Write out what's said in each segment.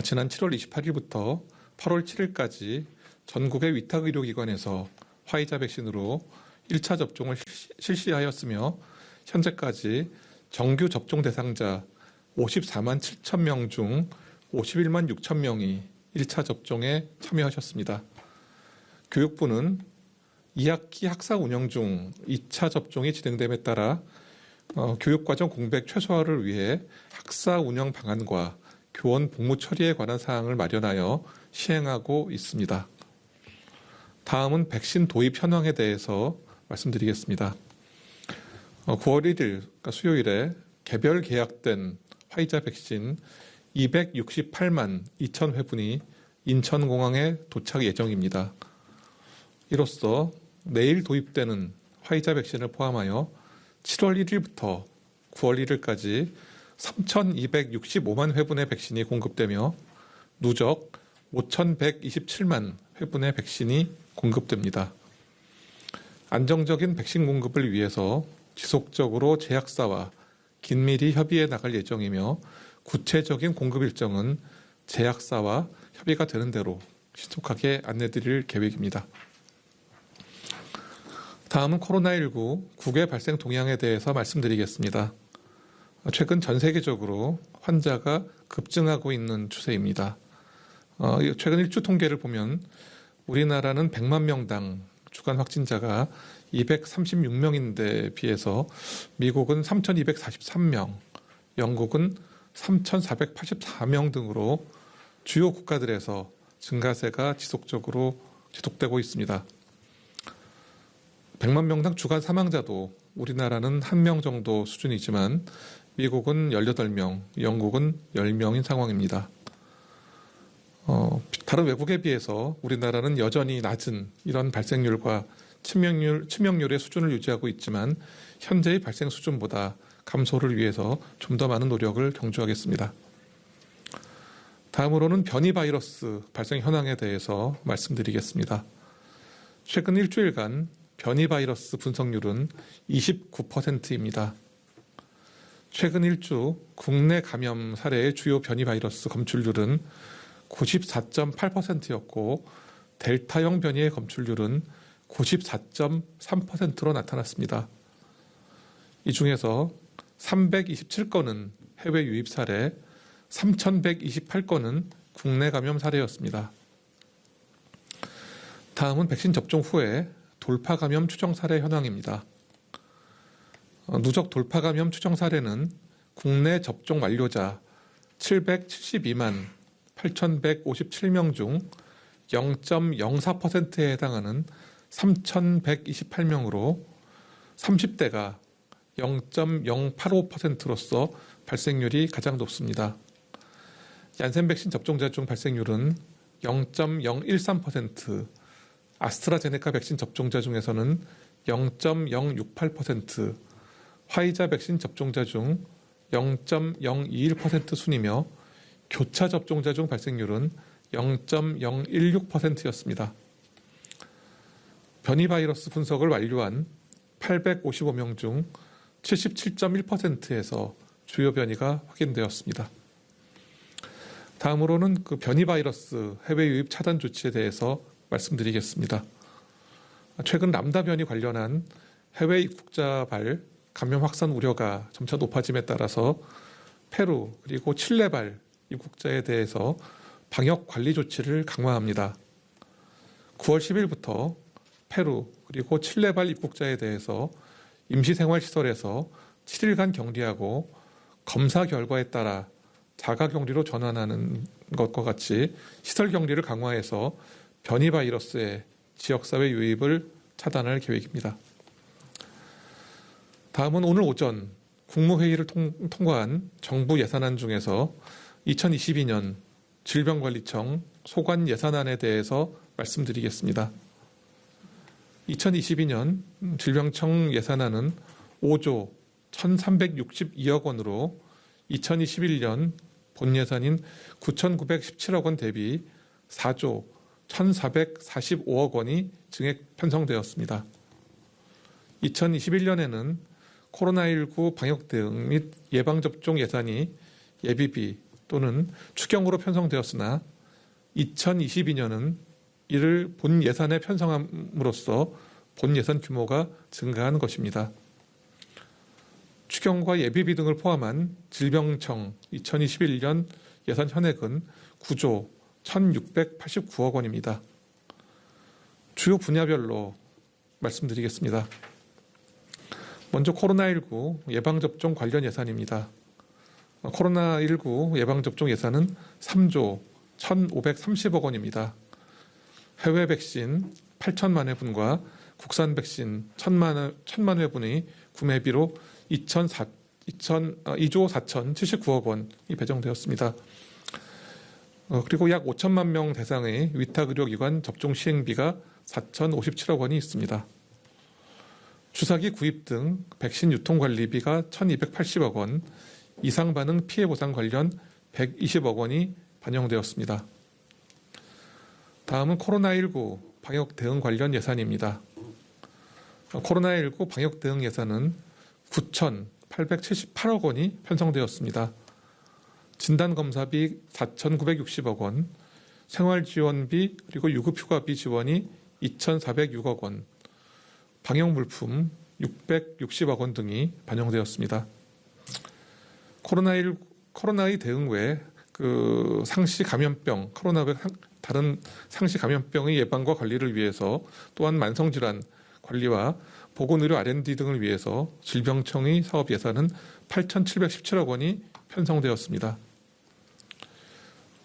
지난 7월 28일부터 8월 7일까지 전국의 위탁의료기관에서 화이자 백신으로 1차 접종을 실시하였으며 현재까지 정규 접종 대상자 54만 7천 명 중 51만 6천 명이 1차 접종에 참여하셨습니다. 교육부는 2학기 학사 운영 중 2차 접종이 진행됨에 따라 교육과정 공백 최소화를 위해 학사 운영 방안과 교원 복무 처리에 관한 사항을 마련하여 시행하고 있습니다. 다음은 백신 도입 현황에 대해서 말씀드리겠습니다. 9월 1일, 그러니까 수요일에 개별 계약된 화이자 백신 268만 2천 회분이 인천공항에 도착 예정입니다. 이로써 내일 도입되는 화이자 백신을 포함하여 7월 1일부터 9월 1일까지 3,265만 회분의 백신이 공급되며 누적 5,127만 회분의 백신이 공급됩니다. 안정적인 백신 공급을 위해서 지속적으로 제약사와 긴밀히 협의해 나갈 예정이며 구체적인 공급 일정은 제약사와 협의가 되는 대로 신속하게 안내드릴 계획입니다. 다음은 코로나19 국외 발생 동향에 대해서 말씀드리겠습니다. 최근 전 세계적으로 환자가 급증하고 있는 추세입니다. 최근 일주 통계를 보면 우리나라는 100만 명당 주간 확진자가 236명인데 비해서 미국은 3,243명, 영국은 3,484명 등으로 주요 국가들에서 증가세가 지속되고 있습니다. 100만 명당 주간 사망자도 우리나라는 1명 정도 수준이지만 미국은 18명, 영국은 10명인 상황입니다. 다른 외국에 비해서 우리나라는 여전히 낮은 이런 발생률과 치명률의 수준을 유지하고 있지만 현재의 발생 수준보다 감소를 위해서 좀 더 많은 노력을 경주하겠습니다. 다음으로는 변이 바이러스 발생 현황에 대해서 말씀드리겠습니다. 최근 일주일간 변이 바이러스 분석률은 29%입니다. 최근 일주 국내 감염 사례의 주요 변이 바이러스 검출률은 94.8%였고 델타형 변이의 검출률은 94.3%로 나타났습니다. 이 중에서 327건은 해외 유입 사례, 3,128건은 국내 감염 사례였습니다. 다음은 백신 접종 후에 돌파 감염 추정 사례 현황입니다. 누적 돌파 감염 추정 사례는 국내 접종 완료자 772만 8,157명 중 0.04%에 해당하는 3,128명으로 30대가 0.085%로서 발생률이 가장 높습니다. 얀센 백신 접종자 중 발생률은 0.013%, 아스트라제네카 백신 접종자 중에서는 0.068%, 화이자 백신 접종자 중 0.021% 순이며 교차 접종자 중 발생률은 0.016%였습니다. 변이 바이러스 분석을 완료한 855명 중 77.1%에서 주요 변이가 확인되었습니다. 다음으로는 그 변이 바이러스 해외 유입 차단 조치에 대해서 말씀드리겠습니다. 최근 람다 변이 관련한 해외 입국자발 감염 확산 우려가 점차 높아짐에 따라서 페루 그리고 칠레발 입국자에 대해서 방역 관리 조치를 강화합니다. 9월 10일부터 페루 그리고 칠레발 입국자에 대해서 임시생활시설에서 7일간 격리하고 검사 결과에 따라 자가격리로 전환하는 것과 같이 시설 격리를 강화해서 변이 바이러스의 지역사회 유입을 차단할 계획입니다. 다음은 오늘 오전 국무회의를 통과한 정부 예산안 중에서 2022년 질병관리청 소관 예산안에 대해서 말씀드리겠습니다. 2022년 질병청 예산안은 5조 1,362억 원으로 2021년 본 예산인 9,917억 원 대비 4조 1,445억 원이 증액 편성되었습니다. 2021년에는 코로나19 방역 대응 및 예방접종 예산이 예비비 또는 추경으로 편성되었으나 2022년은 이를 본 예산에 편성함으로써 본 예산 규모가 증가한 것입니다. 추경과 예비비 등을 포함한 질병청 2021년 예산 현액은 9조 1,689억 원입니다. 주요 분야별로 말씀드리겠습니다. 먼저 코로나19 예방접종 관련 예산입니다. 코로나19 예방접종 예산은 3조 1,530억 원입니다. 해외 백신 8천만 회분과 국산 백신 1,000만 회분의 구매비로 2조 4,079억 원이 배정되었습니다. 그리고 약 5천만 명 대상의 위탁의료기관 접종 시행비가 4,057억 원이 있습니다. 주사기 구입 등 백신 유통관리비가 1,280억 원, 이상반응 피해보상 관련 120억 원이 반영되었습니다. 다음은 코로나19 방역 대응 관련 예산입니다. 코로나19 방역 대응 예산은 9,878억 원이 편성되었습니다. 진단검사비 4,960억 원, 생활지원비 그리고 유급휴가비 지원이 2,406억 원, 방역물품 660억 원 등이 반영되었습니다. 코로나19 대응 외에 상시 감염병, 코로나 외 다른 상시 감염병의 예방과 관리를 위해서 또한 만성질환 관리와 보건의료 R&D 등을 위해서 질병청의 사업 예산은 8,717억 원이 편성되었습니다.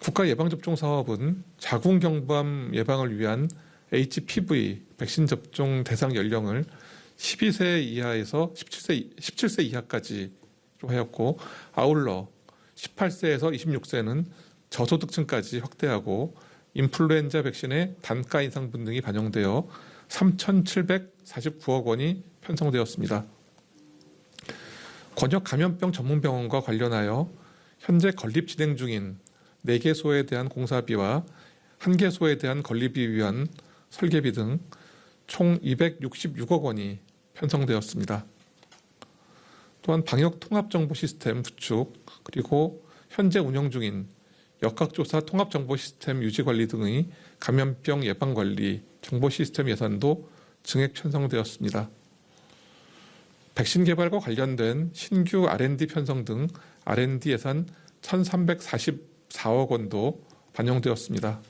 국가예방접종 사업은 자궁경부암 예방을 위한 HPV 백신 접종 대상 연령을 12세 이하에서 17세 이하까지로 하였고, 아울러 18세에서 26세는 저소득층까지 확대하고 인플루엔자 백신의 단가 인상분 등이 반영되어 3,749억 원이 편성되었습니다. 권역 감염병 전문병원과 관련하여 현재 건립 진행 중인 4개소에 대한 공사비와 1개소에 대한 건립을 위한 설계비 등 총 266억 원이 편성되었습니다. 또한 방역 통합 정보 시스템 구축, 그리고 현재 운영 중인 역학조사 통합 정보 시스템 유지 관리 등의 감염병 예방 관리 정보 시스템 예산도 증액 편성되었습니다. 백신 개발과 관련된 신규 R&D 편성 등 R&D 예산 1,344억 원도 반영되었습니다.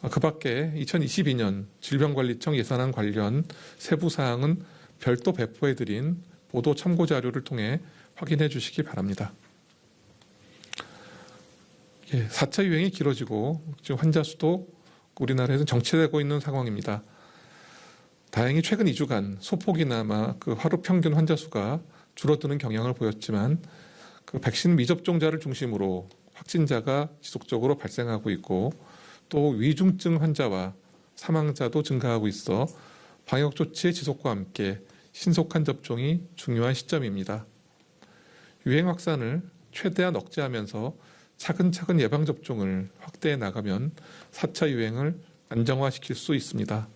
그 밖에 2022년 질병관리청 예산안 관련 세부 사항은 별도 배포해드린 보도 참고 자료를 통해 확인해 주시기 바랍니다. 4차 유행이 길어지고 지금 환자 수도 우리나라에서 정체되고 있는 상황입니다. 다행히 최근 2주간 소폭이나 하루 평균 환자 수가 줄어드는 경향을 보였지만 백신 미접종자를 중심으로 확진자가 지속적으로 발생하고 있고, 또 위중증 환자와 사망자도 증가하고 있어 방역 조치의 지속과 함께 신속한 접종이 중요한 시점입니다. 유행 확산을 최대한 억제하면서 차근차근 예방접종을 확대해 나가면 4차 유행을 안정화시킬 수 있습니다.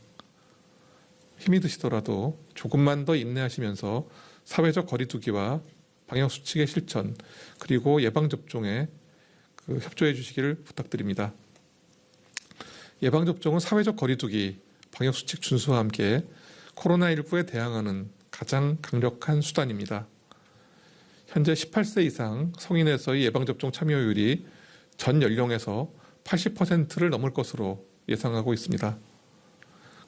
힘이 드시더라도 조금만 더 인내하시면서 사회적 거리두기와 방역수칙의 실천, 그리고 예방접종에 협조해 주시기를 부탁드립니다. 예방접종은 사회적 거리두기, 방역수칙 준수와 함께 코로나19에 대항하는 가장 강력한 수단입니다. 현재 18세 이상 성인에서의 예방접종 참여율이 전 연령에서 80%를 넘을 것으로 예상하고 있습니다.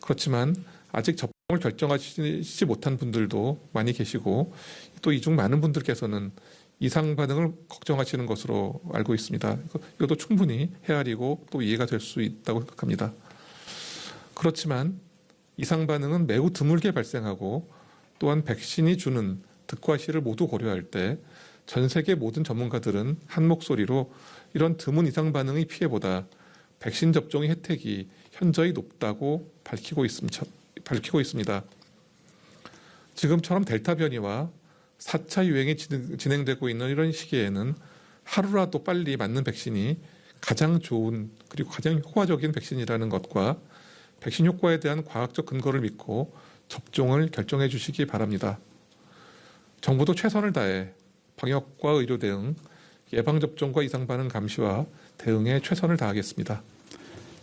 그렇지만 아직 접종을 결정하시지 못한 분들도 많이 계시고, 또 이 중 많은 분들께서는 이상 반응을 걱정하시는 것으로 알고 있습니다. 이것도 충분히 헤아리고 또 이해가 될 수 있다고 생각합니다. 그렇지만 이상 반응은 매우 드물게 발생하고, 또한 백신이 주는 득과 실을 모두 고려할 때 전 세계 모든 전문가들은 한 목소리로 이런 드문 이상 반응의 피해보다 백신 접종의 혜택이 현저히 높다고 밝히고 있습니다. 지금처럼 델타 변이와 4차 유행이 진행되고 있는 이런 시기에는 하루라도 빨리 맞는 백신이 가장 좋은 그리고 가장 효과적인 백신이라는 것과 백신 효과에 대한 과학적 근거를 믿고 접종을 결정해 주시기 바랍니다. 정부도 최선을 다해 방역과 의료 대응, 예방접종과 이상반응 감시와 대응에 최선을 다하겠습니다.